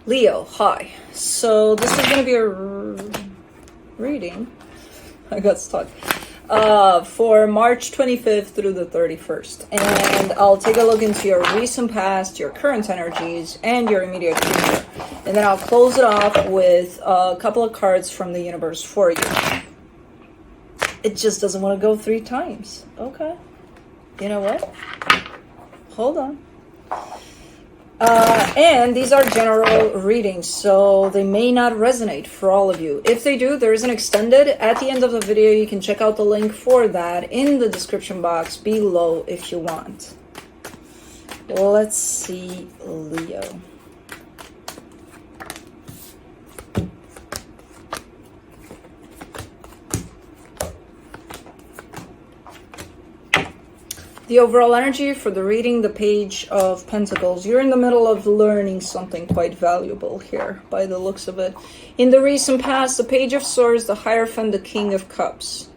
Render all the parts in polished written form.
Leo, hi. So this is going to be a reading. I got stuck. For March 25th through the 31st. And I'll take a look into your recent past, your current energies, and your immediate future. And then I'll close it off with a couple of cards from the universe for you. It just doesn't want to go 3 times. Okay. You know what? Hold on. And these are general readings, so they may not resonate for all of you. If they do, there is an extended at the end of the video. You can check out the link for that in the description box below if you want. Let's see, Leo. The overall energy for the reading, the Page of Pentacles. You're in the middle of learning something quite valuable here, by the looks of it. In the recent past, the Page of Swords, the Hierophant, the King of Cups.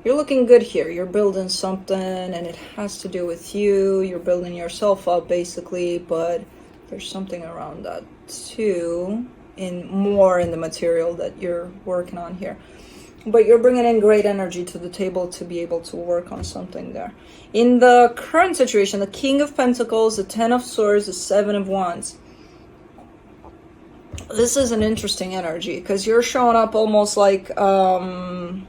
You're looking good here. You're building something, and it has to do with you. You're building yourself up, basically, but there's something around that, too, more in the material that you're working on here. But you're bringing in great energy to the table to be able to work on something there. In the current situation, the King of Pentacles, the Ten of Swords, the Seven of Wands. This is an interesting energy because you're showing up almost like dodging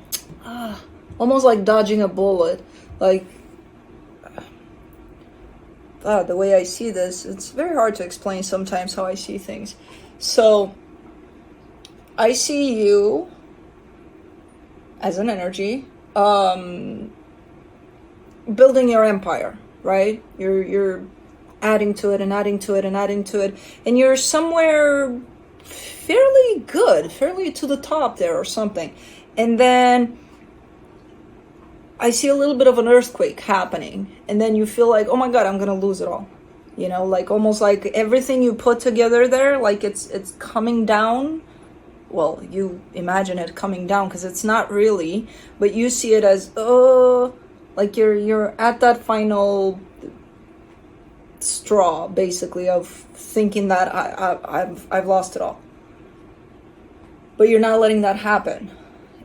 a bullet. Like, the way I see this, it's very hard to explain sometimes how I see things. So, I see you as an energy, building your empire, right? You're adding to it and adding to it and adding to it, and you're somewhere fairly good, fairly to the top there or something. And then I see a little bit of an earthquake happening, and then you feel like, oh my God, I'm gonna lose it all. You know, like almost like everything you put together there, like it's coming down. Well, you imagine it coming down because it's not really, but you see it as, like you're at that final straw, basically, of thinking that I've lost it all. But you're not letting that happen.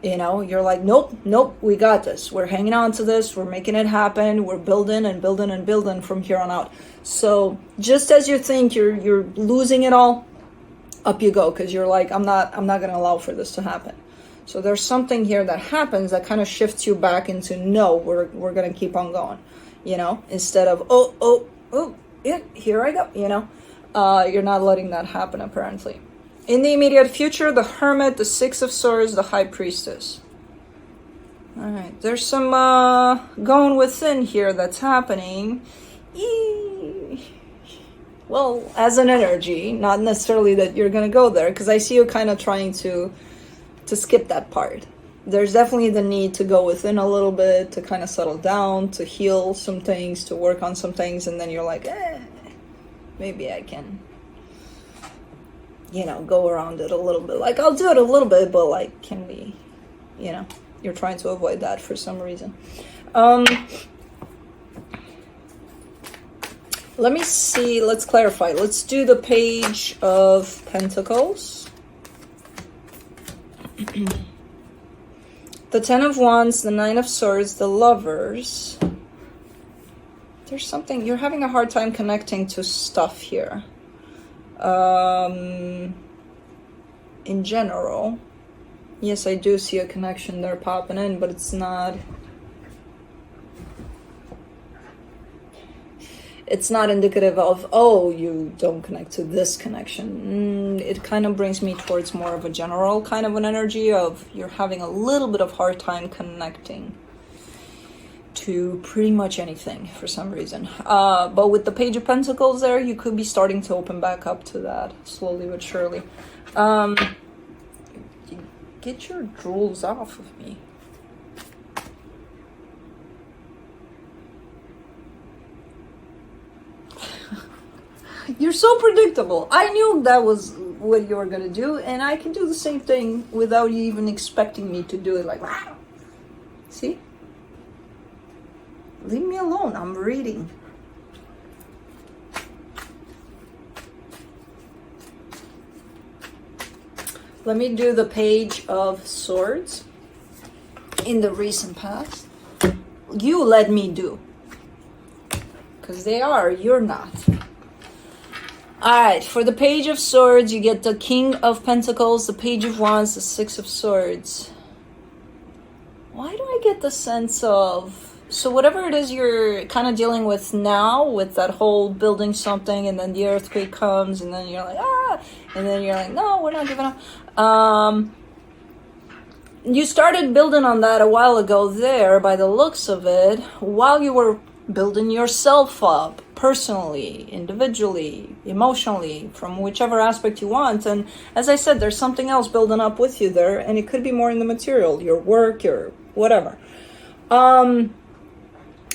You know, you're like, nope, we got this. We're hanging on to this. We're making it happen. We're building and building and building from here on out. So just as you think you're losing it all, up you go, because you're like, I'm not going to allow for this to happen. So there's something here that happens that kind of shifts you back into, no, we're going to keep on going, you know, instead of, yeah, here I go, you know. You're not letting that happen, apparently. In the immediate future, the Hermit, the Six of Swords, the High Priestess. All right, there's some going within here that's happening. Well, as an energy, not necessarily that you're going to go there, because I see you kind of trying to skip that part. There's definitely the need to go within a little bit, to kind of settle down, to heal some things, to work on some things, and then you're like, maybe I can, you know, go around it a little bit. Like, I'll do it a little bit, but like, can we, you know, you're trying to avoid that for some reason. Let me see, let's clarify. Let's do the Page of Pentacles. The Ten of Wands, the Nine of Swords, the Lovers. There's something, you're having a hard time connecting to stuff here. In general. Yes, I do see a connection there popping in, but it's not indicative of, oh, you don't connect to this connection. It kind of brings me towards more of a general kind of an energy of you're having a little bit of hard time connecting to pretty much anything for some reason. But with the Page of Pentacles there, you could be starting to open back up to that slowly but surely. Get your jewels off of me. You're so predictable. I knew that was what you were going to do, and I can do the same thing without you even expecting me to do it. Like, wow. See? Leave me alone. I'm reading. Let me do the Page of Swords in the recent past. You let me do. Because they are, you're not. Alright, for the Page of Swords, you get the King of Pentacles, the Page of Wands, the Six of Swords. Why do I get the sense of... So whatever it is you're kind of dealing with now, with that whole building something, and then the earthquake comes, and then you're like, ah! And then you're like, no, we're not giving up. You started building on that a while ago there, by the looks of it, while you were building yourself up, personally, individually, emotionally, from whichever aspect you want. And as I said, there's something else building up with you there, and it could be more in the material, your work, your whatever.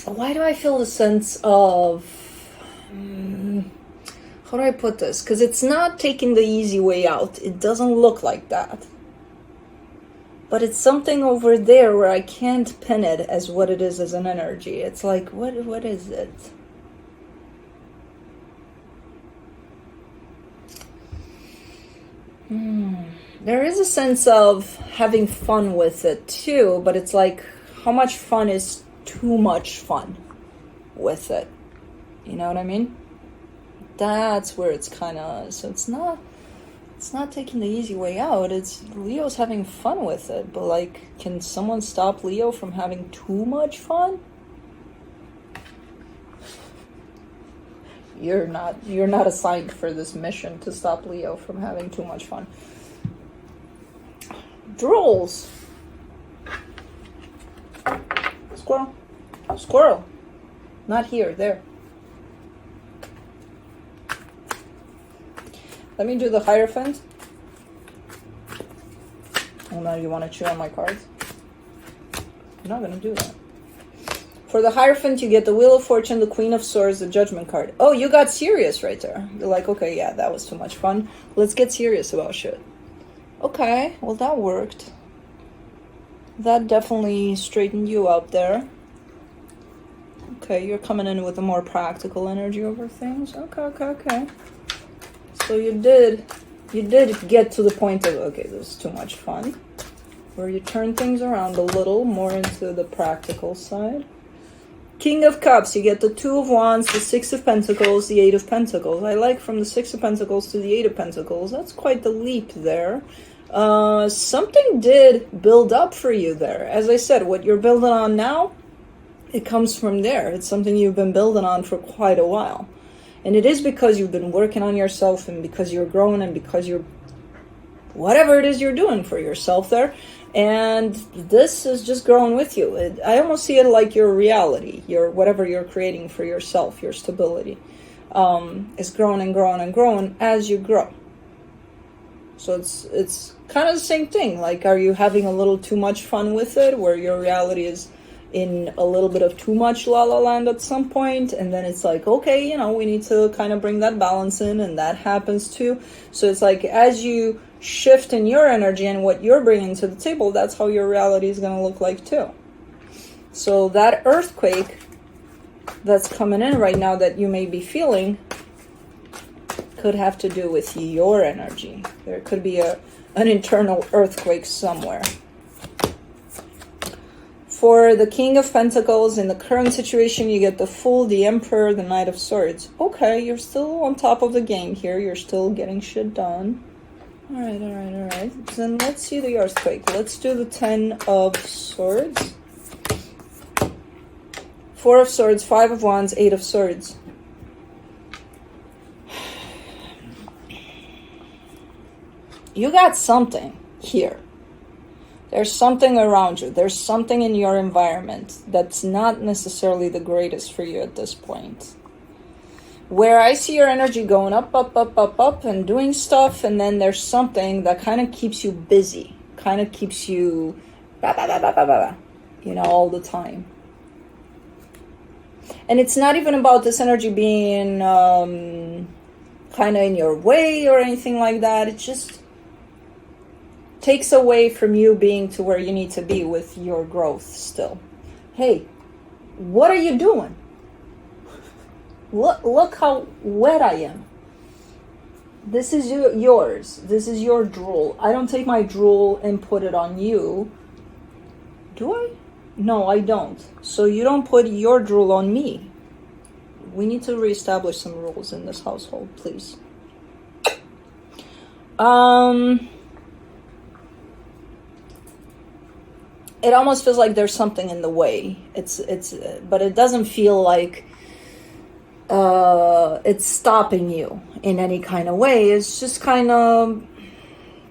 Why do I feel the sense of... how do I put this? Because it's not taking the easy way out. It doesn't look like that. But it's something over there where I can't pin it as what it is as an energy. It's like, what is it? There is a sense of having fun with it too, but it's like, how much fun is too much fun with it? You know what I mean? That's where it's kind of... So it's not taking the easy way out. It's Leo's having fun with it, but like, can someone stop Leo from having too much fun? You're not assigned for this mission to stop Leo from having too much fun. Drools. Squirrel. Squirrel. Not here, there. Let me do the Hierophant. Oh no, you want to chew on my cards? I'm not going to do that. For the Hierophant, you get the Wheel of Fortune, the Queen of Swords, the Judgment card. Oh, you got serious right there. You're like, okay, yeah, that was too much fun. Let's get serious about shit. Okay, well that worked. That definitely straightened you out there. Okay, you're coming in with a more practical energy over things. Okay. So you did get to the point of, okay, this is too much fun. Where you turn things around a little more into the practical side. King of Cups, you get the Two of Wands, the Six of Pentacles, the Eight of Pentacles. I like from the Six of Pentacles to the Eight of Pentacles. That's quite the leap there. Something did build up for you there. As I said, what you're building on now, it comes from there. It's something you've been building on for quite a while. And it is because you've been working on yourself, and because you're growing, and because you're... whatever it is you're doing for yourself there. And this is just growing with you. I almost see it like your reality, your whatever you're creating for yourself, your stability, is growing and growing and growing as you grow. So it's kind of the same thing. Like, are you having a little too much fun with it, where your reality is in a little bit of too much la la land at some point, and then it's like, okay, you know, we need to kind of bring that balance in, and that happens too. So it's like, as you shift in your energy and what you're bringing to the table, that's how your reality is going to look like too. So that earthquake that's coming in right now that you may be feeling could have to do with your energy. There could be an internal earthquake somewhere. For the King of Pentacles, in the current situation, you get the Fool, the Emperor, the Knight of Swords. Okay, you're still on top of the game here. You're still getting shit done. Alright. Then let's see the earthquake. Let's do the 10 of Swords. 4 of Swords, 5 of Wands, 8 of Swords. You got something here. There's something around you. There's something in your environment that's not necessarily the greatest for you at this point. Where I see your energy going up, and doing stuff, and then there's something that kind of keeps you busy, kind of keeps you, all the time. And it's not even about this energy being kind of in your way or anything like that. It just takes away from you being to where you need to be with your growth still. Hey, what are you doing? Look how wet I am. This is yours. This is your drool. I don't take my drool and put it on you. Do I? No, I don't. So you don't put your drool on me. We need to reestablish some rules in this household, please. It almost feels like there's something in the way. But it doesn't feel like it's stopping you in any kind of way. It's just kind of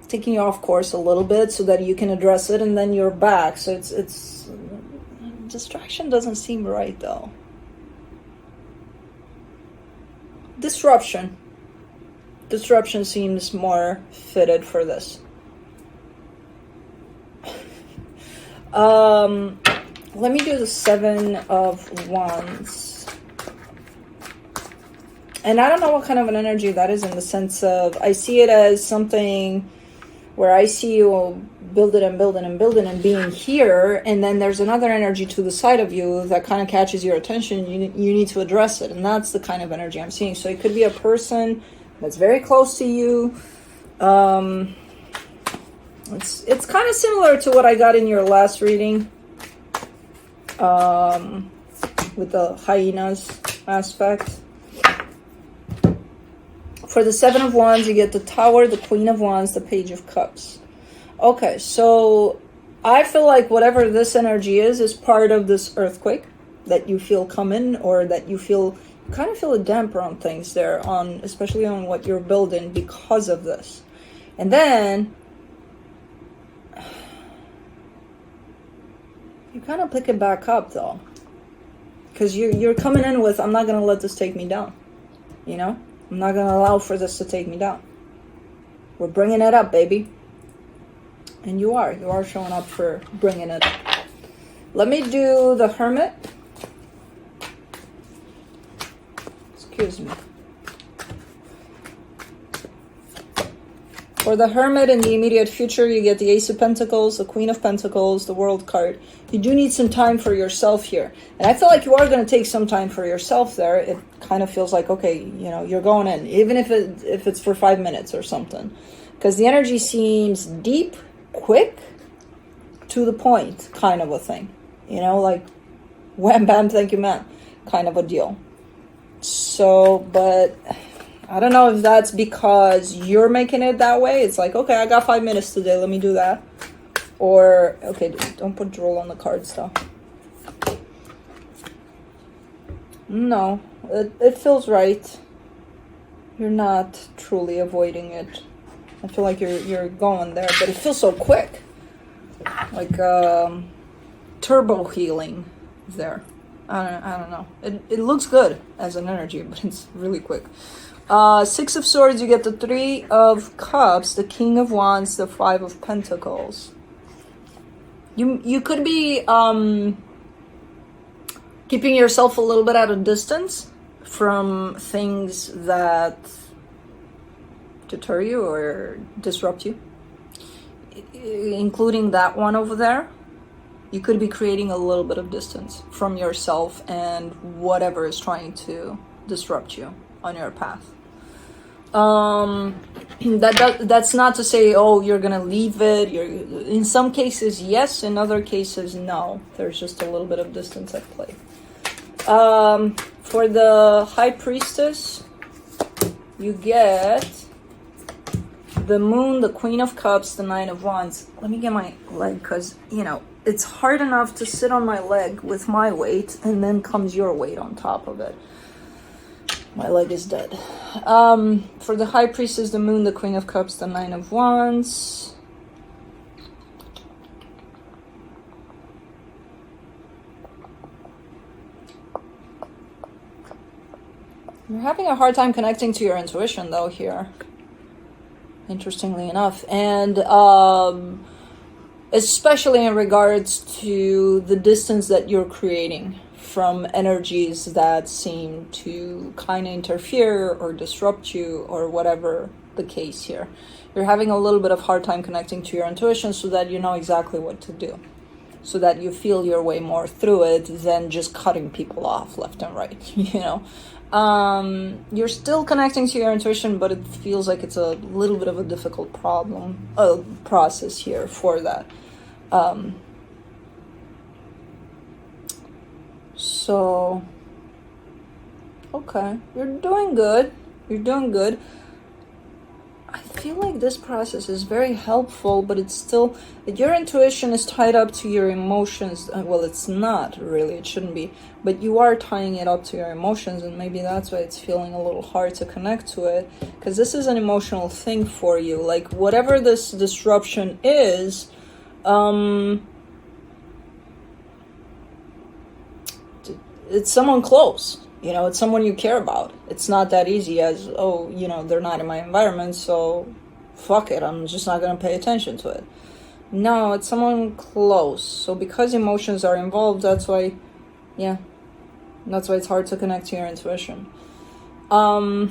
taking you off course a little bit so that you can address it, and then you're back. So it's distraction doesn't seem right though. Disruption seems more fitted for this. Let me do the 7 of Wands. And I don't know what kind of an energy that is, in the sense of, I see it as something where I see you building and being here, and then there's another energy to the side of you that kind of catches your attention. You need to address it, and that's the kind of energy I'm seeing. So it could be a person that's very close to you. It's kind of similar to what I got in your last reading, with the hyenas aspect. For the 7 of Wands, you get the Tower, the Queen of Wands, the Page of Cups. Okay, so I feel like whatever this energy is part of this earthquake that you feel coming, or that you kind of feel a damper on things there, especially on what you're building because of this. And then you kind of pick it back up though, because you're coming in with, I'm not going to let this take me down, you know? I'm not going to allow for this to take me down. We're bringing it up, baby. And you are showing up for bringing it up. Let me do the Hermit. Excuse me. For the Hermit, in the immediate future, you get the Ace of Pentacles, the Queen of Pentacles, the World card. You do need some time for yourself here. And I feel like you are going to take some time for yourself there. It kind of feels like, okay, you're going in, even if it's for 5 minutes or something. Because the energy seems deep, quick, to the point kind of a thing. Like wham, bam, thank you, man kind of a deal. So, but I don't know if that's because you're making it that way. It's like, okay, I got 5 minutes today, let me do that. Or, okay, don't put drool on the cards though. No, it feels right. You're not truly avoiding it. I feel like you're going there, but it feels so quick. Like turbo healing there. I don't know. It looks good as an energy, but it's really quick. 6 of Swords, you get the 3 of Cups, the King of Wands, the 5 of Pentacles. You could be keeping yourself a little bit at a distance from things that deter you or disrupt you, including that one over there. You could be creating a little bit of distance from yourself and whatever is trying to disrupt you on your path. That's not to say, oh, you're gonna leave it. In some cases, yes. In other cases, no. There's just a little bit of distance at play. For the High Priestess, you get the Moon, the Queen of Cups, the 9 of Wands. Let me get my leg, because, it's hard enough to sit on my leg with my weight, and then comes your weight on top of it. My leg is dead. For the High Priestess, the Moon, the Queen of Cups, the 9 of Wands. You're having a hard time connecting to your intuition, though, here. Interestingly enough. And especially in regards to the distance that you're creating from energies that seem to kind of interfere or disrupt you, or whatever the case here. You're having a little bit of hard time connecting to your intuition, so that you know exactly what to do, so that you feel your way more through it than just cutting people off left and right. You're still connecting to your intuition, but it feels like it's a little bit of a difficult process here for that. So, okay, you're doing good. You're doing good. I feel like this process is very helpful, but it's still, your intuition is tied up to your emotions. Well, it's not really, it shouldn't be, but you are tying it up to your emotions, and maybe that's why it's feeling a little hard to connect to it, because this is an emotional thing for you. Like, whatever this disruption is, it's someone close. You know, it's someone you care about. It's not that easy as, oh, you know, they're not in my environment, so fuck it, I'm just not going to pay attention to it. No, it's someone close. So because emotions are involved, that's why, yeah, that's why it's hard to connect to your intuition. I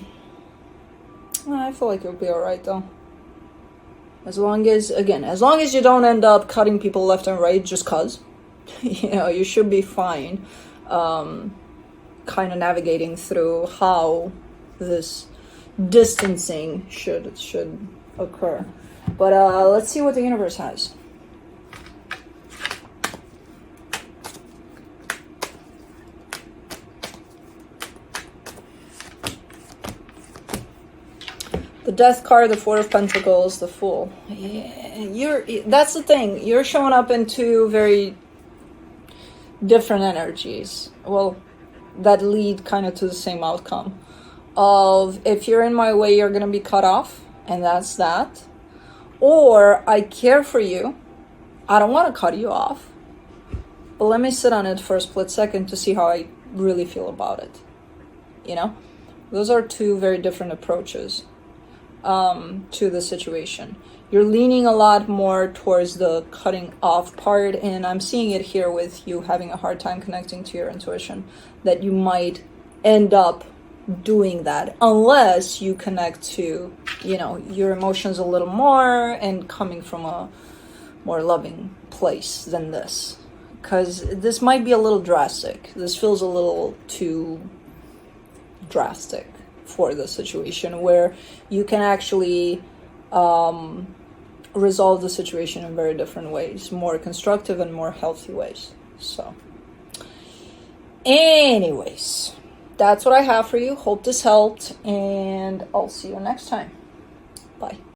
feel like you'll be alright, though. As long as you don't end up cutting people left and right just cause, you know, you should be fine. Kind of navigating through how this distancing should occur. But let's see what the universe has. The Death card, the Four of Pentacles, the Fool. Yeah, that's the thing. You're showing up in two very different energies. Well, that lead kind of to the same outcome of, if you're in my way, you're going to be cut off, and that's that. Or I care for you, I don't want to cut you off, but let me sit on it for a split second to see how I really feel about it. You know, those are two very different approaches to the situation. You're leaning a lot more towards the cutting off part, and I'm seeing it here with you having a hard time connecting to your intuition, that you might end up doing that unless you connect to, you know, your emotions a little more and coming from a more loving place than this. Because this might be a little drastic. This feels a little too drastic for the situation, where you can actually resolve the situation in very different ways, more constructive and more healthy ways. So anyways, that's what I have for you. Hope this helped, and I'll see you next time. Bye.